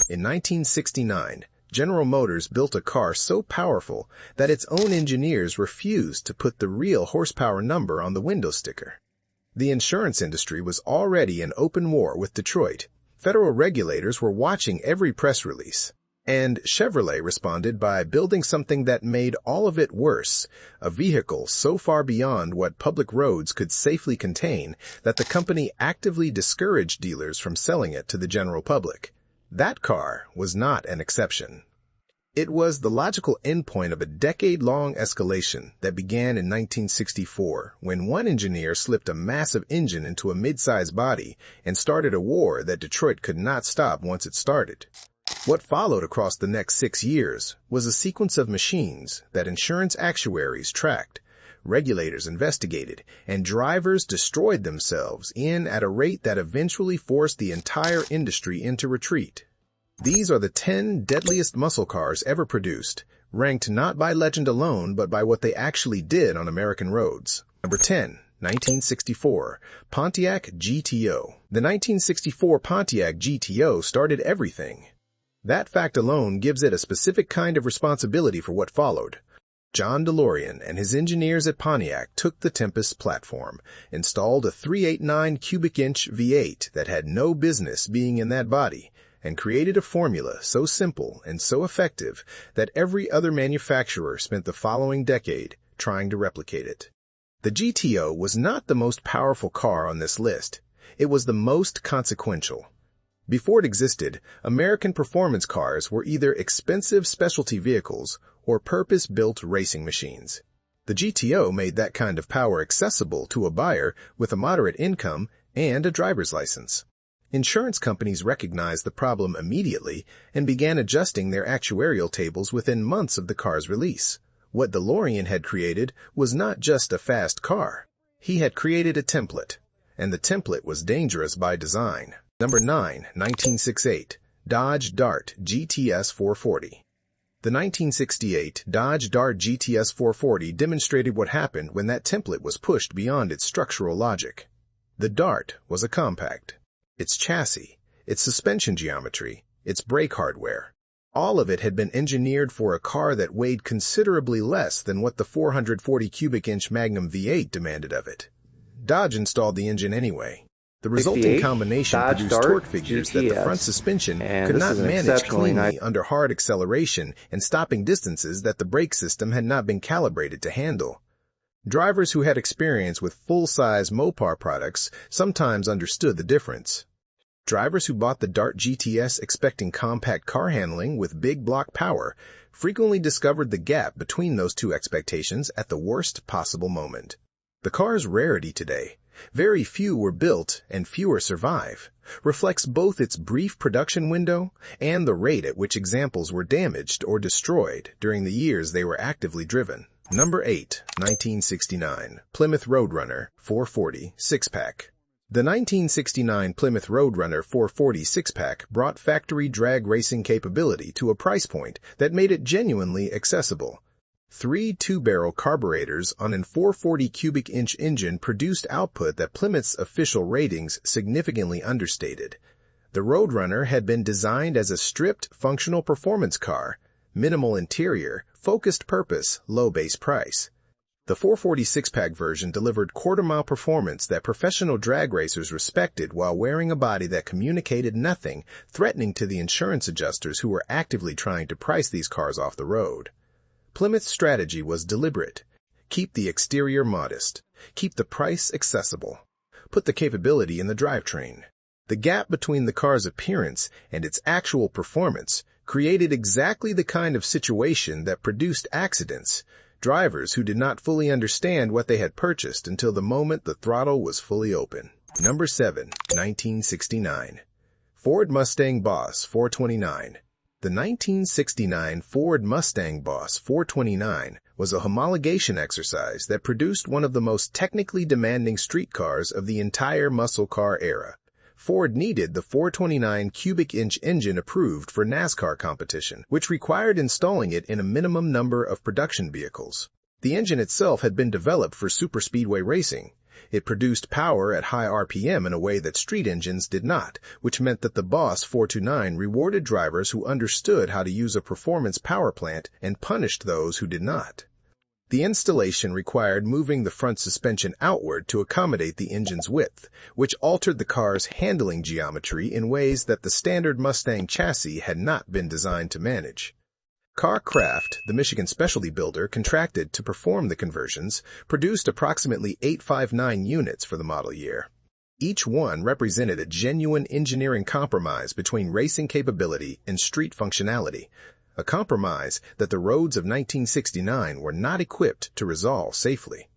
In 1969, General Motors built a car so powerful that its own engineers refused to put the real horsepower number on the window sticker. The insurance industry was already in open war with Detroit. Federal regulators were watching every press release. And Chevrolet responded by building something that made all of it worse, a vehicle so far beyond what public roads could safely contain that the company actively discouraged dealers from selling it to the general public. That car was not an exception. It was the logical endpoint of a decade-long escalation that began in 1964 when one engineer slipped a massive engine into a mid-size body and started a war that Detroit could not stop once it started. What followed across the next 6 years was a sequence of machines that insurance actuaries tracked, regulators investigated, and drivers destroyed themselves at a rate that eventually forced the entire industry into retreat. These are the 10 deadliest muscle cars ever produced, ranked not by legend alone but by what they actually did on American roads. Number 10. 1964, Pontiac GTO. The 1964 Pontiac GTO started everything. That fact alone gives it a specific kind of responsibility for what followed. John DeLorean and his engineers at Pontiac took the Tempest platform, installed a 389 cubic inch V8 that had no business being in that body, and created a formula so simple and so effective that every other manufacturer spent the following decade trying to replicate it. The GTO was not the most powerful car on this list. It was the most consequential. Before it existed, American performance cars were either expensive specialty vehicles or purpose-built racing machines. The GTO made that kind of power accessible to a buyer with a moderate income and a driver's license. Insurance companies recognized the problem immediately and began adjusting their actuarial tables within months of the car's release. What DeLorean had created was not just a fast car. He had created a template, and the template was dangerous by design. Number 9, 1968, Dodge Dart GTS 440. The 1968 Dodge Dart GTS 440 demonstrated what happened when that template was pushed beyond its structural logic. The Dart was a compact. Its chassis, its suspension geometry, its brake hardware, all of it had been engineered for a car that weighed considerably less than what the 440 cubic inch Magnum V8 demanded of it. Dodge installed the engine anyway. The resulting combination produced torque figures that the front suspension could not manage cleanly under hard acceleration and stopping distances that the brake system had not been calibrated to handle. Drivers who had experience with full-size Mopar products sometimes understood the difference. Drivers who bought the Dart GTS expecting compact car handling with big block power frequently discovered the gap between those two expectations at the worst possible moment. The car's rarity today, very few were built and fewer survive, reflects both its brief production window and the rate at which examples were damaged or destroyed during the years they were actively driven. Number 8, 1969, Plymouth Roadrunner 440 6-pack. The 1969 Plymouth Roadrunner 440 6-pack brought factory drag racing capability to a price point that made it genuinely accessible. 3 two-barrel carburetors on a 440 cubic inch engine produced output that Plymouth's official ratings significantly understated. The Roadrunner had been designed as a stripped, functional performance car, minimal interior, focused purpose, low base price. The 440 6-pack version delivered quarter-mile performance that professional drag racers respected while wearing a body that communicated nothing, threatening to the insurance adjusters who were actively trying to price these cars off the road. Plymouth's strategy was deliberate. Keep the exterior modest. Keep the price accessible. Put the capability in the drivetrain. The gap between the car's appearance and its actual performance created exactly the kind of situation that produced accidents, drivers who did not fully understand what they had purchased until the moment the throttle was fully open. Number 7, 1969, Ford Mustang Boss 429. The 1969 Ford Mustang Boss 429 was a homologation exercise that produced one of the most technically demanding street cars of the entire muscle car era. Ford needed the 429 cubic inch engine approved for NASCAR competition, which required installing it in a minimum number of production vehicles. The engine itself had been developed for superspeedway racing, It produced power at high RPM in a way that street engines did not, which meant that the Boss 429 rewarded drivers who understood how to use a performance power plant and punished those who did not. The installation required moving the front suspension outward to accommodate the engine's width, which altered the car's handling geometry in ways that the standard Mustang chassis had not been designed to manage. Carcraft, the Michigan specialty builder contracted to perform the conversions, produced approximately 859 units for the model year. Each one represented a genuine engineering compromise between racing capability and street functionality, a compromise that the roads of 1969 were not equipped to resolve safely.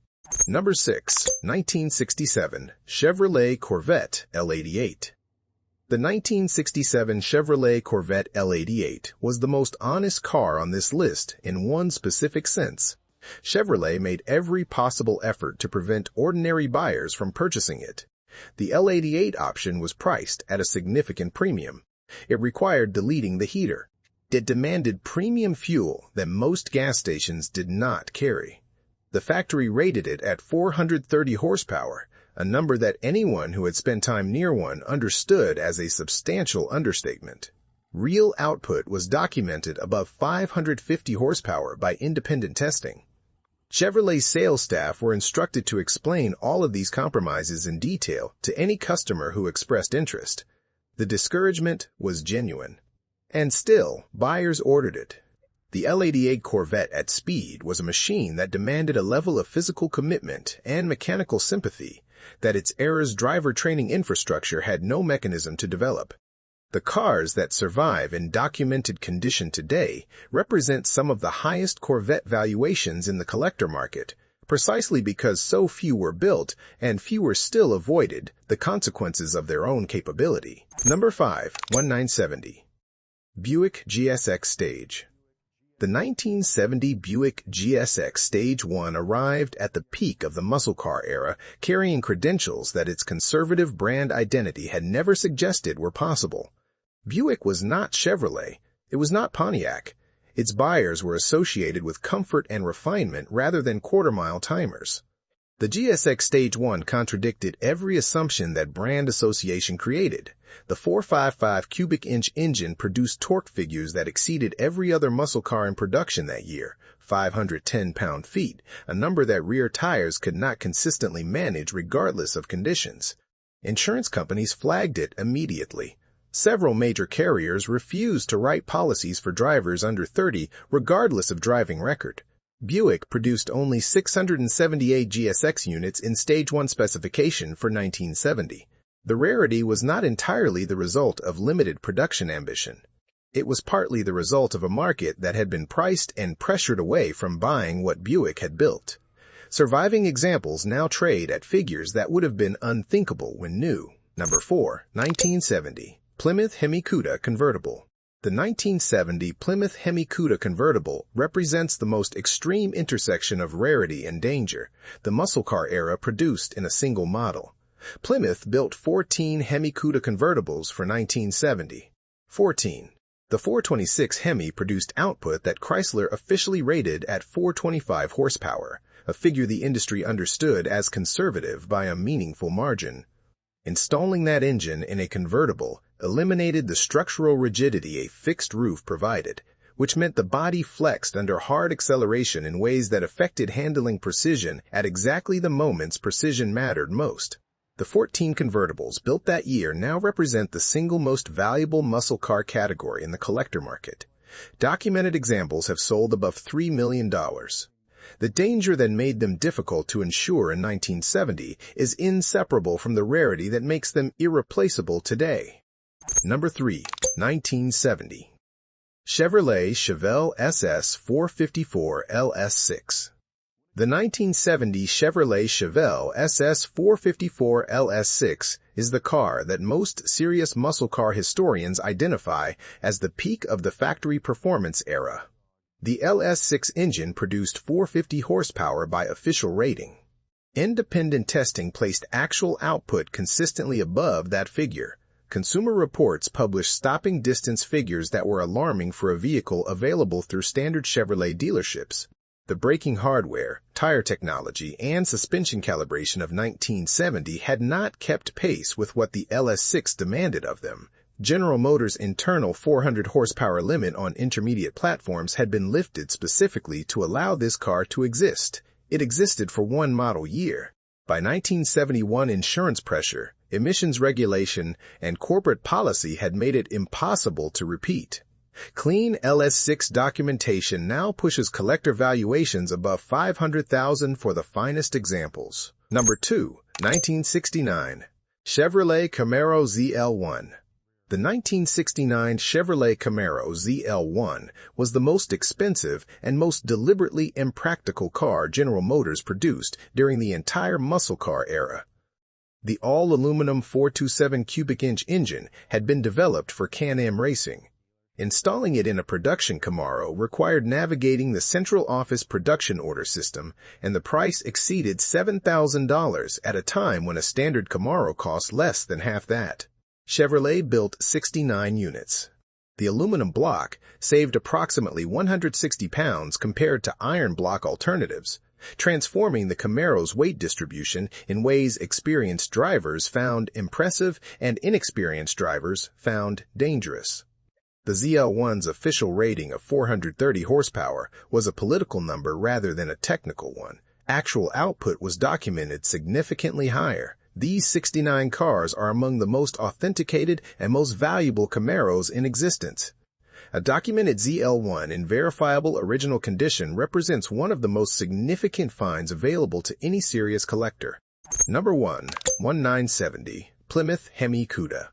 Number 6. 1967 Chevrolet Corvette L88. The 1967 Chevrolet Corvette L88 was the most honest car on this list in one specific sense. Chevrolet made every possible effort to prevent ordinary buyers from purchasing it. The L88 option was priced at a significant premium. It required deleting the heater. It demanded premium fuel that most gas stations did not carry. The factory rated it at 430 horsepower, a number that anyone who had spent time near one understood as a substantial understatement. Real output was documented above 550 horsepower by independent testing. Chevrolet's sales staff were instructed to explain all of these compromises in detail to any customer who expressed interest. The discouragement was genuine. And still, buyers ordered it. The L88 Corvette at speed was a machine that demanded a level of physical commitment and mechanical sympathy that its era's driver training infrastructure had no mechanism to develop. The cars that survive in documented condition today represent some of the highest Corvette valuations in the collector market, precisely because so few were built and fewer still avoided the consequences of their own capability. Number 5. 1970 Buick GSX Stage. The 1970 Buick GSX Stage 1 arrived at the peak of the muscle car era, carrying credentials that its conservative brand identity had never suggested were possible. Buick was not Chevrolet. It was not Pontiac. Its buyers were associated with comfort and refinement rather than quarter-mile timers. The GSX Stage 1 contradicted every assumption that brand association created. The 455 cubic inch engine produced torque figures that exceeded every other muscle car in production that year, 510 pound-feet, a number that rear tires could not consistently manage regardless of conditions. Insurance companies flagged it immediately. Several major carriers refused to write policies for drivers under 30 regardless of driving record. Buick produced only 678 GSX units in Stage 1 specification for 1970. The rarity was not entirely the result of limited production ambition. It was partly the result of a market that had been priced and pressured away from buying what Buick had built. Surviving examples now trade at figures that would have been unthinkable when new. Number 4. 1970 Plymouth Hemi Cuda Convertible. The 1970 Plymouth Hemi Cuda convertible represents the most extreme intersection of rarity and danger the muscle car era produced in a single model. Plymouth built 14 Hemi Cuda convertibles for 1970. 14. The 426 Hemi produced output that Chrysler officially rated at 425 horsepower, a figure the industry understood as conservative by a meaningful margin. Installing that engine in a convertible eliminated the structural rigidity a fixed roof provided, which meant the body flexed under hard acceleration in ways that affected handling precision at exactly the moments precision mattered most. The 14 convertibles built that year now represent the single most valuable muscle car category in the collector market. Documented examples have sold above $3 million. The danger that made them difficult to insure in 1970 is inseparable from the rarity that makes them irreplaceable today. Number 3. 1970 Chevrolet Chevelle SS 454 LS6. The 1970 Chevrolet Chevelle SS 454 LS6 is the car that most serious muscle car historians identify as the peak of the factory performance era. The LS6 engine produced 450 horsepower by official rating. Independent testing placed actual output consistently above that figure. Consumer Reports published stopping distance figures that were alarming for a vehicle available through standard Chevrolet dealerships. The braking hardware, tire technology, and suspension calibration of 1970 had not kept pace with what the LS6 demanded of them. General Motors' internal 400 horsepower limit on intermediate platforms had been lifted specifically to allow this car to exist. It existed for one model year. By 1971, insurance pressure, emissions regulation, and corporate policy had made it impossible to repeat. Clean LS6 documentation now pushes collector valuations above $500,000 for the finest examples. Number 2, 1969. Chevrolet Camaro ZL1. The 1969 Chevrolet Camaro ZL1 was the most expensive and most deliberately impractical car General Motors produced during the entire muscle car era. The all-aluminum 427 cubic-inch engine had been developed for Can-Am racing. Installing it in a production Camaro required navigating the central office production order system, and the price exceeded $7,000 at a time when a standard Camaro cost less than half that. Chevrolet built 69 units. The aluminum block saved approximately 160 pounds compared to iron block alternatives, transforming the Camaro's weight distribution in ways experienced drivers found impressive and inexperienced drivers found dangerous. The ZL1's official rating of 430 horsepower was a political number rather than a technical one. Actual output was documented significantly higher. These 69 cars are among the most authenticated and most valuable Camaros in existence. A documented ZL1 in verifiable original condition represents one of the most significant finds available to any serious collector. Number 1, 1970, Plymouth Hemi Cuda.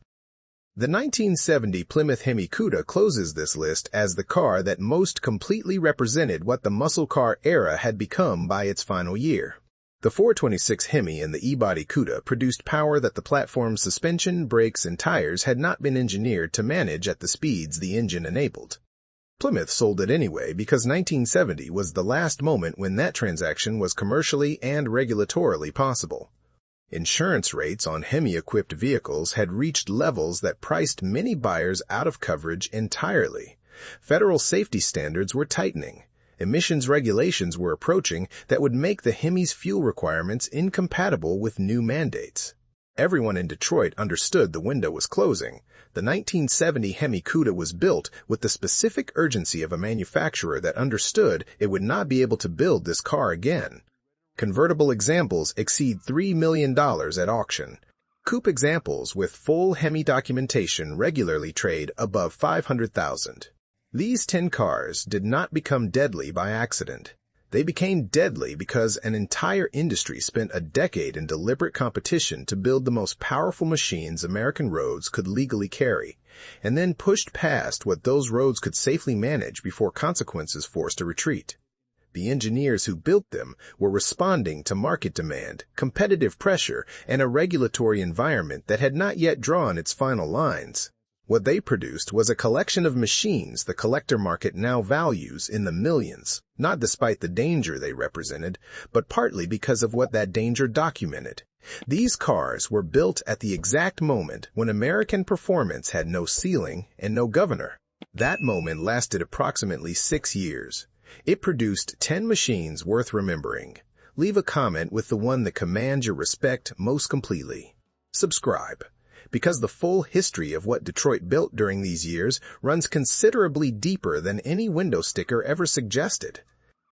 The 1970 Plymouth Hemi Cuda closes this list as the car that most completely represented what the muscle car era had become by its final year. The 426 Hemi and the E-body Cuda produced power that the platform's suspension, brakes, and tires had not been engineered to manage at the speeds the engine enabled. Plymouth sold it anyway because 1970 was the last moment when that transaction was commercially and regulatorily possible. Insurance rates on Hemi-equipped vehicles had reached levels that priced many buyers out of coverage entirely. Federal safety standards were tightening. Emissions regulations were approaching that would make the Hemi's fuel requirements incompatible with new mandates. Everyone in Detroit understood the window was closing. The 1970 Hemi Cuda was built with the specific urgency of a manufacturer that understood it would not be able to build this car again. Convertible examples exceed $3 million at auction. Coupe examples with full Hemi documentation regularly trade above $500,000. These 10 cars did not become deadly by accident. They became deadly because an entire industry spent a decade in deliberate competition to build the most powerful machines American roads could legally carry, and then pushed past what those roads could safely manage before consequences forced a retreat. The engineers who built them were responding to market demand, competitive pressure, and a regulatory environment that had not yet drawn its final lines. What they produced was a collection of machines the collector market now values in the millions, not despite the danger they represented, but partly because of what that danger documented. These cars were built at the exact moment when American performance had no ceiling and no governor. That moment lasted approximately 6 years. It produced 10 machines worth remembering. Leave a comment with the one that commands your respect most completely. Subscribe, because the full history of what Detroit built during these years runs considerably deeper than any window sticker ever suggested.